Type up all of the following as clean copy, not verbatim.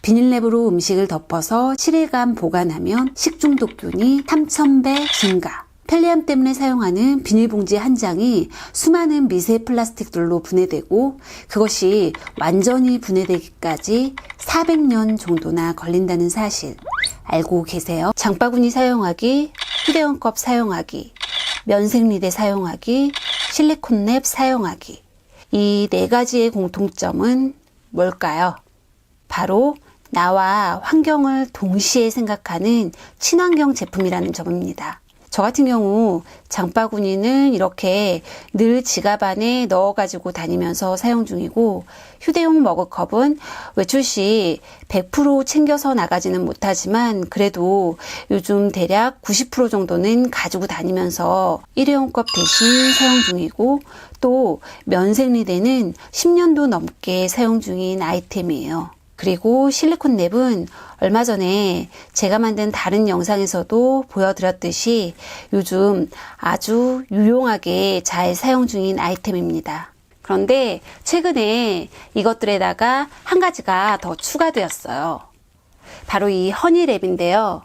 비닐랩으로 음식을 덮어서 7일간 보관하면 식중독균이 3000배 증가. 편리함 때문에 사용하는 비닐봉지 한 장이 수많은 미세 플라스틱들로 분해되고 그것이 완전히 분해되기까지 400년 정도나 걸린다는 사실 알고 계세요? 장바구니 사용하기, 휴대용 컵 사용하기, 면생리대 사용하기, 실리콘 랩 사용하기. 이 4가지의 공통점은 뭘까요? 바로 나와 환경을 동시에 생각하는 친환경 제품이라는 점입니다. 저 같은 경우 장바구니는 이렇게 늘 지갑 안에 넣어 가지고 다니면서 사용 중이고, 휴대용 머그컵은 외출 시 100% 챙겨서 나가지는 못하지만 그래도 요즘 대략 90% 정도는 가지고 다니면서 일회용 컵 대신 사용 중이고, 또 면생리대는 10년도 넘게 사용 중인 아이템이에요. 그리고 실리콘 랩은 얼마 전에 제가 만든 다른 영상에서도 보여드렸듯이 요즘 아주 유용하게 잘 사용 중인 아이템입니다. 그런데 최근에 이것들에다가 한 가지가 더 추가되었어요. 바로 이 허니랩인데요.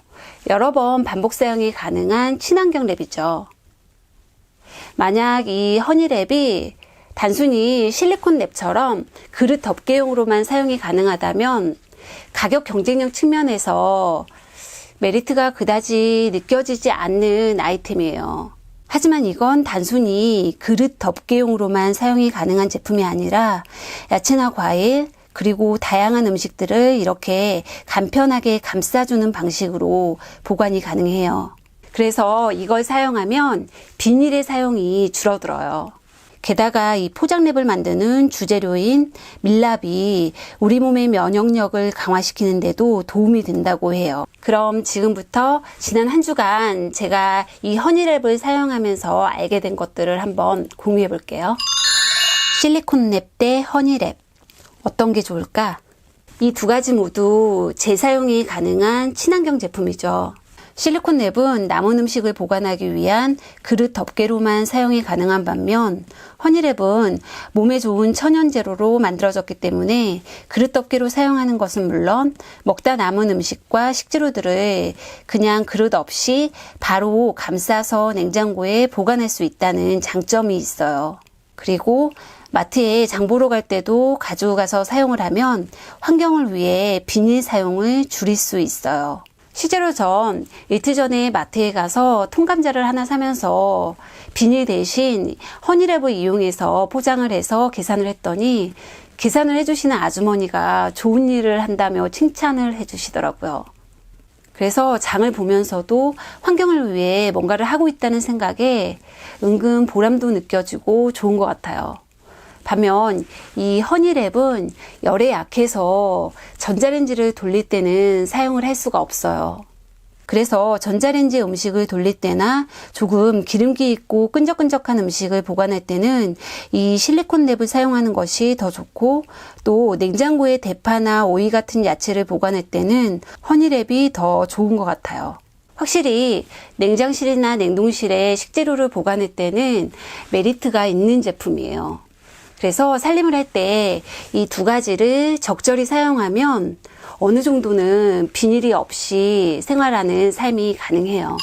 여러 번 반복 사용이 가능한 친환경 랩이죠. 만약 이 허니랩이 단순히 실리콘 랩처럼 그릇 덮개용으로만 사용이 가능하다면 가격 경쟁력 측면에서 메리트가 그다지 느껴지지 않는 아이템이에요. 하지만 이건 단순히 그릇 덮개용으로만 사용이 가능한 제품이 아니라 야채나 과일, 그리고 다양한 음식들을 이렇게 간편하게 감싸주는 방식으로 보관이 가능해요. 그래서 이걸 사용하면 비닐의 사용이 줄어들어요. 게다가 이 포장랩을 만드는 주재료인 밀랍이 우리 몸의 면역력을 강화시키는 데도 도움이 된다고 해요. 그럼 지금부터 지난 한 주간 제가 이 허니랩을 사용하면서 알게 된 것들을 한번 공유해 볼게요. 실리콘 랩 대 허니랩. 어떤 게 좋을까? 이 2가지 모두 재사용이 가능한 친환경 제품이죠. 실리콘 랩은 남은 음식을 보관하기 위한 그릇 덮개로만 사용이 가능한 반면 허니랩은 몸에 좋은 천연재료로 만들어졌기 때문에 그릇 덮개로 사용하는 것은 물론 먹다 남은 음식과 식재료들을 그냥 그릇 없이 바로 감싸서 냉장고에 보관할 수 있다는 장점이 있어요. 그리고 마트에 장 보러 갈 때도 가지고 가서 사용을 하면 환경을 위해 비닐 사용을 줄일 수 있어요. 실제로 전 이틀 전에 마트에 가서 통감자를 하나 사면서 비닐 대신 허니랩을 이용해서 포장을 해서 계산을 했더니 계산을 해주시는 아주머니가 좋은 일을 한다며 칭찬을 해주시더라고요. 그래서 장을 보면서도 환경을 위해 뭔가를 하고 있다는 생각에 은근 보람도 느껴지고 좋은 것 같아요. 반면 이 허니랩은 열에 약해서 전자레인지를 돌릴 때는 사용을 할 수가 없어요. 그래서 전자레인지 음식을 돌릴 때나 조금 기름기 있고 끈적끈적한 음식을 보관할 때는 이 실리콘 랩을 사용하는 것이 더 좋고, 또 냉장고에 대파나 오이 같은 야채를 보관할 때는 허니랩이 더 좋은 것 같아요. 확실히 냉장실이나 냉동실에 식재료를 보관할 때는 메리트가 있는 제품이에요. 그래서 살림을 할 때 이 2가지를 적절히 사용하면 어느 정도는 비닐이 없이 생활하는 삶이 가능해요.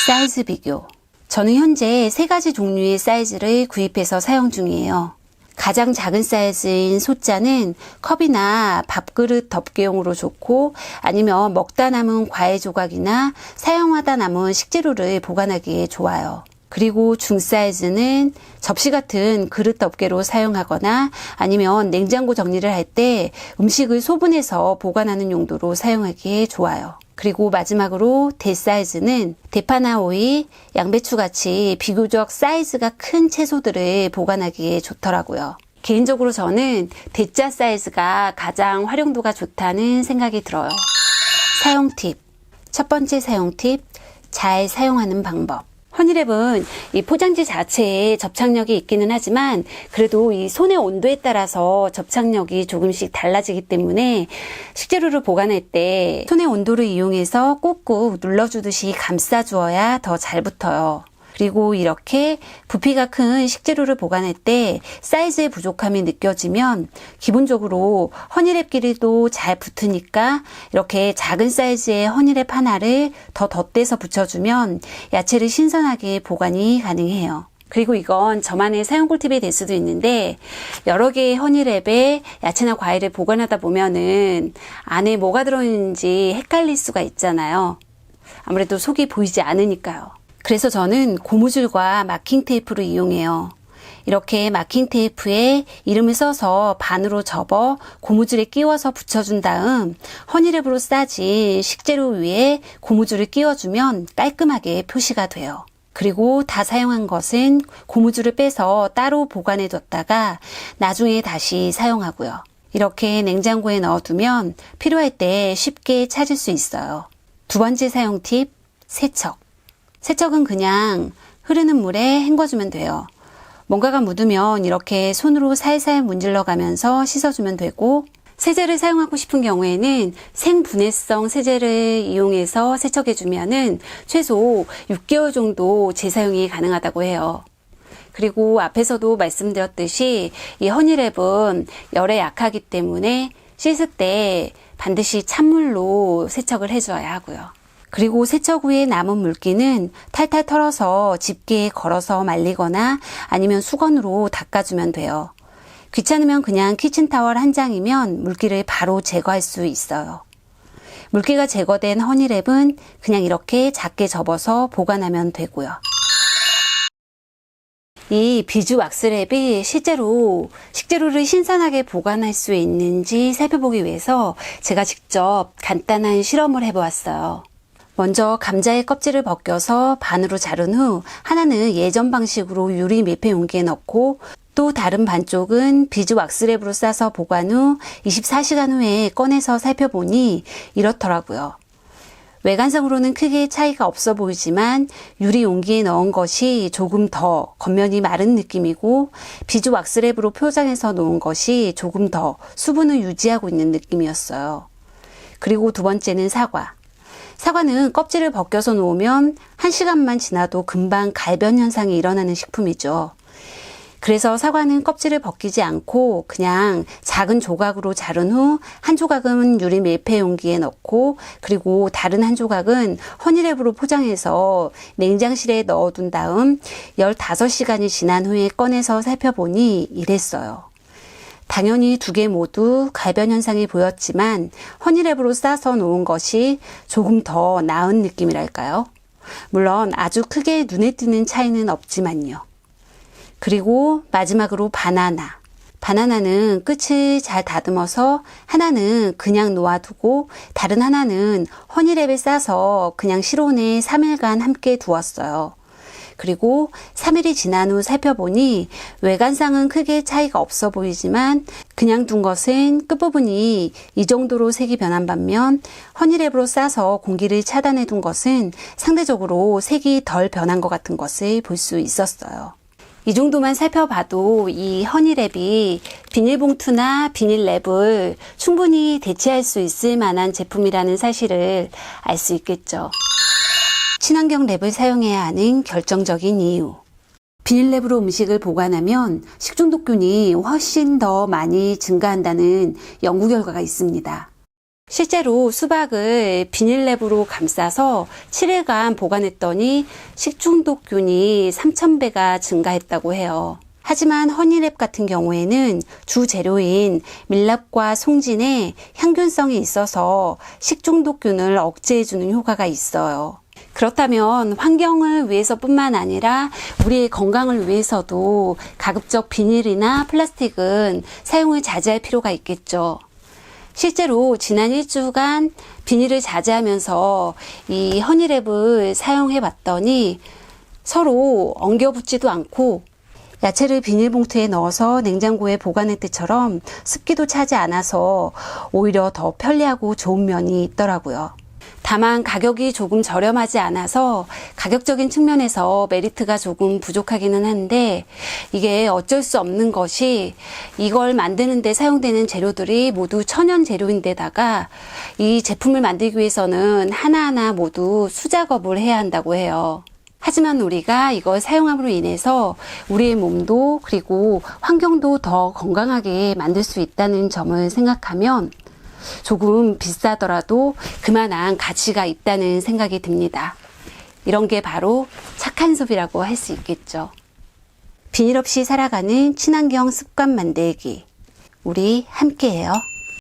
사이즈 비교. 저는 현재 3가지 종류의 사이즈를 구입해서 사용 중이에요. 가장 작은 사이즈인 소자는 컵이나 밥그릇 덮개용으로 좋고, 아니면 먹다 남은 과일 조각이나 사용하다 남은 식재료를 보관하기에 좋아요. 그리고 중 사이즈는 접시 같은 그릇 덮개로 사용하거나 아니면 냉장고 정리를 할 때 음식을 소분해서 보관하는 용도로 사용하기에 좋아요. 그리고 마지막으로 대 사이즈는 대파나 오이, 양배추 같이 비교적 사이즈가 큰 채소들을 보관하기에 좋더라고요. 개인적으로 저는 대자 사이즈가 가장 활용도가 좋다는 생각이 들어요. 사용 팁. 첫 번째 사용 팁, 잘 사용하는 방법. 허니랩은 이 포장지 자체에 접착력이 있기는 하지만 그래도 이 손의 온도에 따라서 접착력이 조금씩 달라지기 때문에 식재료를 보관할 때 손의 온도를 이용해서 꾹꾹 눌러주듯이 감싸주어야 더 잘 붙어요. 그리고 이렇게 부피가 큰 식재료를 보관할 때 사이즈의 부족함이 느껴지면 기본적으로 허니랩 길이도 잘 붙으니까 이렇게 작은 사이즈의 허니랩 하나를 더 덧대서 붙여주면 야채를 신선하게 보관이 가능해요. 그리고 이건 저만의 사용 꿀팁이 될 수도 있는데 여러 개의 허니랩에 야채나 과일을 보관하다 보면은 안에 뭐가 들어있는지 헷갈릴 수가 있잖아요. 아무래도 속이 보이지 않으니까요. 그래서 저는 고무줄과 마킹 테이프를 이용해요. 이렇게 마킹 테이프에 이름을 써서 반으로 접어 고무줄에 끼워서 붙여준 다음 허니랩으로 싸진 식재료 위에 고무줄을 끼워주면 깔끔하게 표시가 돼요. 그리고 다 사용한 것은 고무줄을 빼서 따로 보관해 뒀다가 나중에 다시 사용하고요. 이렇게 냉장고에 넣어두면 필요할 때 쉽게 찾을 수 있어요. 두 번째 사용 팁, 세척. 세척은 그냥 흐르는 물에 헹궈주면 돼요. 뭔가가 묻으면 이렇게 손으로 살살 문질러 가면서 씻어주면 되고, 세제를 사용하고 싶은 경우에는 생분해성 세제를 이용해서 세척해주면은 최소 6개월 정도 재사용이 가능하다고 해요. 그리고 앞에서도 말씀드렸듯이 이 허니랩은 열에 약하기 때문에 씻을 때 반드시 찬물로 세척을 해줘야 하고요. 그리고 세척 후에 남은 물기는 탈탈 털어서 집게에 걸어서 말리거나 아니면 수건으로 닦아주면 돼요. 귀찮으면 그냥 키친타월 한 장이면 물기를 바로 제거할 수 있어요. 물기가 제거된 허니랩은 그냥 이렇게 작게 접어서 보관하면 되고요. 이 비주 왁스랩이 실제로 식재료를 신선하게 보관할 수 있는지 살펴보기 위해서 제가 직접 간단한 실험을 해보았어요. 먼저 감자의 껍질을 벗겨서 반으로 자른 후 하나는 예전 방식으로 유리 밀폐 용기에 넣고 또 다른 반쪽은 비즈 왁스랩으로 싸서 보관 후 24시간 후에 꺼내서 살펴보니 이렇더라고요. 외관상으로는 크게 차이가 없어 보이지만 유리 용기에 넣은 것이 조금 더 겉면이 마른 느낌이고 비즈 왁스랩으로 포장해서 놓은 것이 조금 더 수분을 유지하고 있는 느낌이었어요. 그리고 두 번째는 사과. 사과는 껍질을 벗겨서 놓으면 1시간만 지나도 금방 갈변 현상이 일어나는 식품이죠. 그래서 사과는 껍질을 벗기지 않고 그냥 작은 조각으로 자른 후 한 조각은 유리 밀폐 용기에 넣고 그리고 다른 한 조각은 허니랩으로 포장해서 냉장실에 넣어둔 다음 15시간이 지난 후에 꺼내서 살펴보니 이랬어요. 당연히 두 개 모두 갈변 현상이 보였지만 허니랩으로 싸서 놓은 것이 조금 더 나은 느낌이랄까요? 물론 아주 크게 눈에 띄는 차이는 없지만요. 그리고 마지막으로 바나나. 바나나는 끝을 잘 다듬어서 하나는 그냥 놓아두고 다른 하나는 허니랩에 싸서 그냥 실온에 3일간 함께 두었어요. 그리고 3일이 지난 후 살펴보니 외관상은 크게 차이가 없어 보이지만 그냥 둔 것은 끝부분이 이 정도로 색이 변한 반면 허니랩으로 싸서 공기를 차단해 둔 것은 상대적으로 색이 덜 변한 것 같은 것을 볼 수 있었어요. 이 정도만 살펴봐도 이 허니랩이 비닐봉투나 비닐랩을 충분히 대체할 수 있을 만한 제품이라는 사실을 알 수 있겠죠. 친환경 랩을 사용해야 하는 결정적인 이유. 비닐랩으로 음식을 보관하면 식중독균이 훨씬 더 많이 증가한다는 연구 결과가 있습니다. 실제로 수박을 비닐랩으로 감싸서 7일간 보관했더니 식중독균이 3000배가 증가했다고 해요. 하지만 허니랩 같은 경우에는 주 재료인 밀랍과 송진에 향균성이 있어서 식중독균을 억제해주는 효과가 있어요. 그렇다면 환경을 위해서뿐만 아니라 우리의 건강을 위해서도 가급적 비닐이나 플라스틱은 사용을 자제할 필요가 있겠죠. 실제로 지난 1주간 비닐을 자제하면서 이 허니랩을 사용해 봤더니 서로 엉겨붙지도 않고 야채를 비닐봉투에 넣어서 냉장고에 보관할 때처럼 습기도 차지 않아서 오히려 더 편리하고 좋은 면이 있더라고요. 다만 가격이 조금 저렴하지 않아서 가격적인 측면에서 메리트가 조금 부족하기는 한데 이게 어쩔 수 없는 것이 이걸 만드는 데 사용되는 재료들이 모두 천연 재료인데다가 이 제품을 만들기 위해서는 하나하나 모두 수작업을 해야 한다고 해요. 하지만 우리가 이걸 사용함으로 인해서 우리의 몸도 그리고 환경도 더 건강하게 만들 수 있다는 점을 생각하면 조금 비싸더라도 그만한 가치가 있다는 생각이 듭니다. 이런 게 바로 착한 소비라고 할 수 있겠죠. 비닐 없이 살아가는 친환경 습관 만들기. 우리 함께해요.